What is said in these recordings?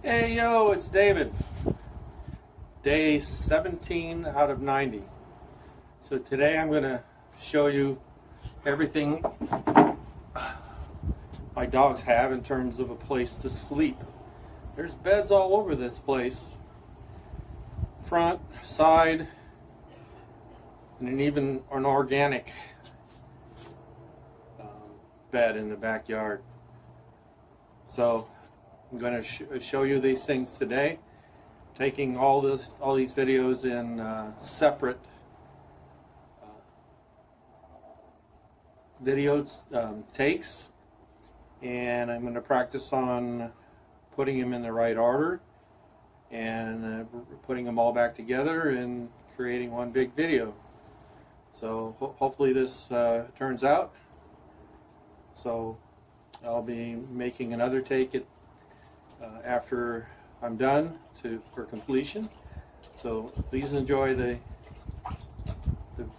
Hey yo, it's David. Day 17 out of 90. So today I'm going to show you everything my dogs have in terms of a place to sleep. There's beds all over this place. Front, side, and even an organic bed in the backyard. So I'm going to show you these things today, taking all these videos in separate takes, and I'm going to practice on putting them in the right order and putting them all back together and creating one big video. So hopefully this turns out. So I'll be making another take after I'm done for completion. So please enjoy the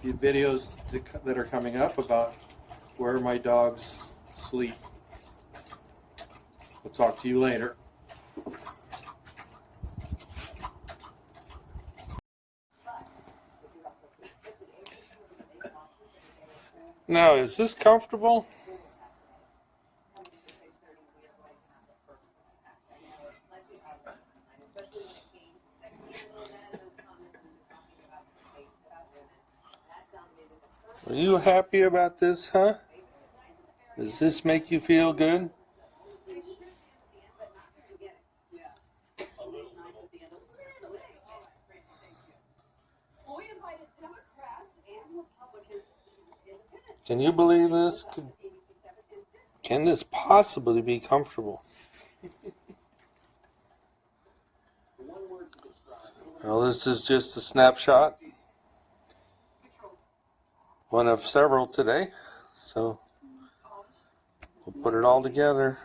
videos that are coming up about where my dogs sleep. We'll talk to you later. Now, is this comfortable? Are you happy about this, huh? Does this make you feel good? Can you believe this? Can this possibly be comfortable? Well, this is just a snapshot. One of several today, so we'll put it all together.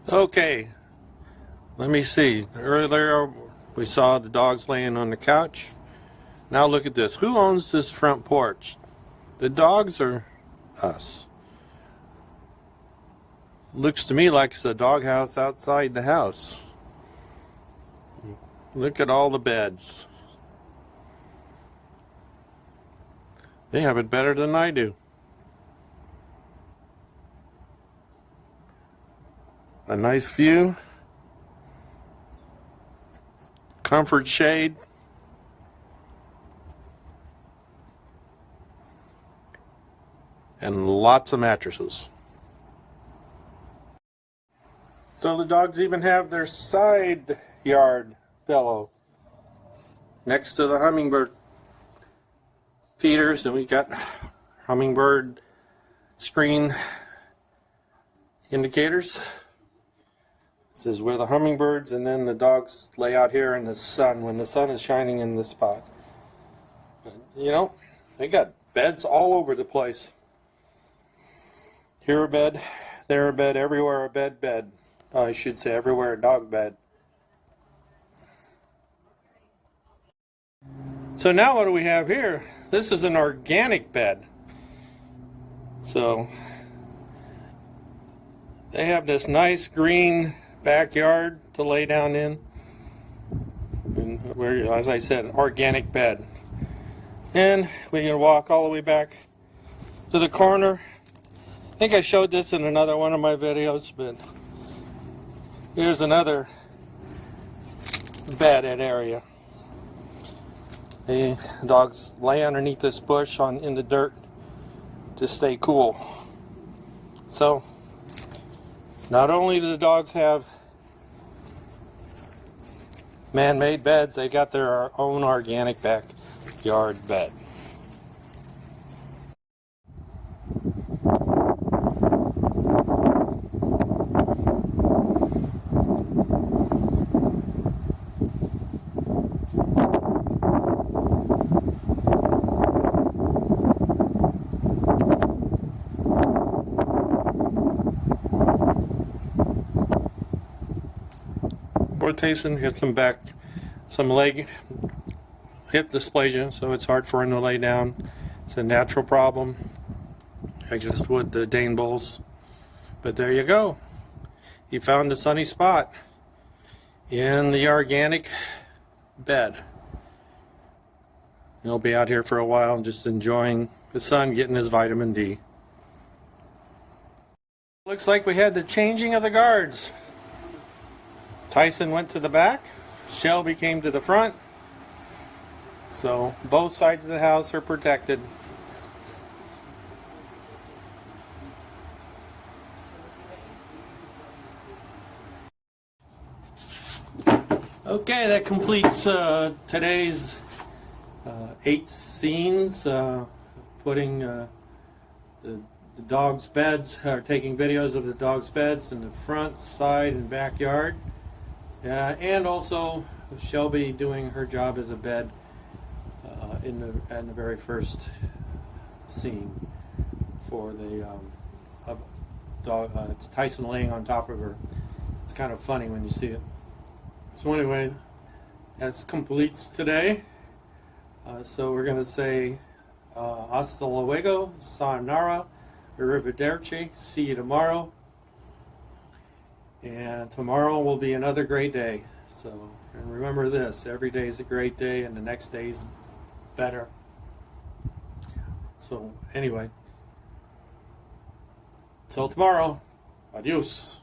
Okay, let me see. Earlier we saw the dogs laying on the couch. Now look at this. Who owns this front porch? The dogs or us? Looks to me like it's a doghouse outside the house. Look at all the beds. They have it better than I do. A nice view. Comfort shade. And lots of mattresses. So the dogs even have their side yard pillow next to the hummingbird feeders, and we got hummingbird screen indicators. This is where the hummingbirds and then the dogs lay out here in the sun when the sun is shining in this spot. But, you know, they got beds all over the place. Here a bed, there a bed, everywhere a bed. I should say everywhere a dog bed. So now what do we have here? This is an organic bed. So they have this nice green backyard to lay down in. And where, as I said, organic bed. And we can walk all the way back to the corner. I think I showed this in another one of my videos, but here's another bedded area. The dogs lay underneath this bush in the dirt to stay cool. So, not only do the dogs have man-made beds, they got their own organic backyard bed. Poor Tyson gets some leg hip dysplasia, so it's hard for him to lay down. It's a natural problem, I guess, with the Dane Bulls. But there you go. he found a sunny spot in the organic bed. He'll be out here for a while just enjoying the sun, getting his vitamin D. Looks like we had the changing of the guards. Tyson went to the back, Shelby came to the front. So both sides of the house are protected. Okay, that completes today's 8 scenes, putting the dogs' beds, or taking videos of the dogs' beds in the front, side, and backyard, and also Shelby doing her job as a bed in the very first scene for the dog. It's Tyson laying on top of her. It's kind of funny when you see it. So anyway, that completes today. So we're going to say hasta luego, sayonara, arrivederci, see you tomorrow. And tomorrow will be another great day. So, and remember this, every day is a great day and the next day is better. So anyway, till tomorrow, adios.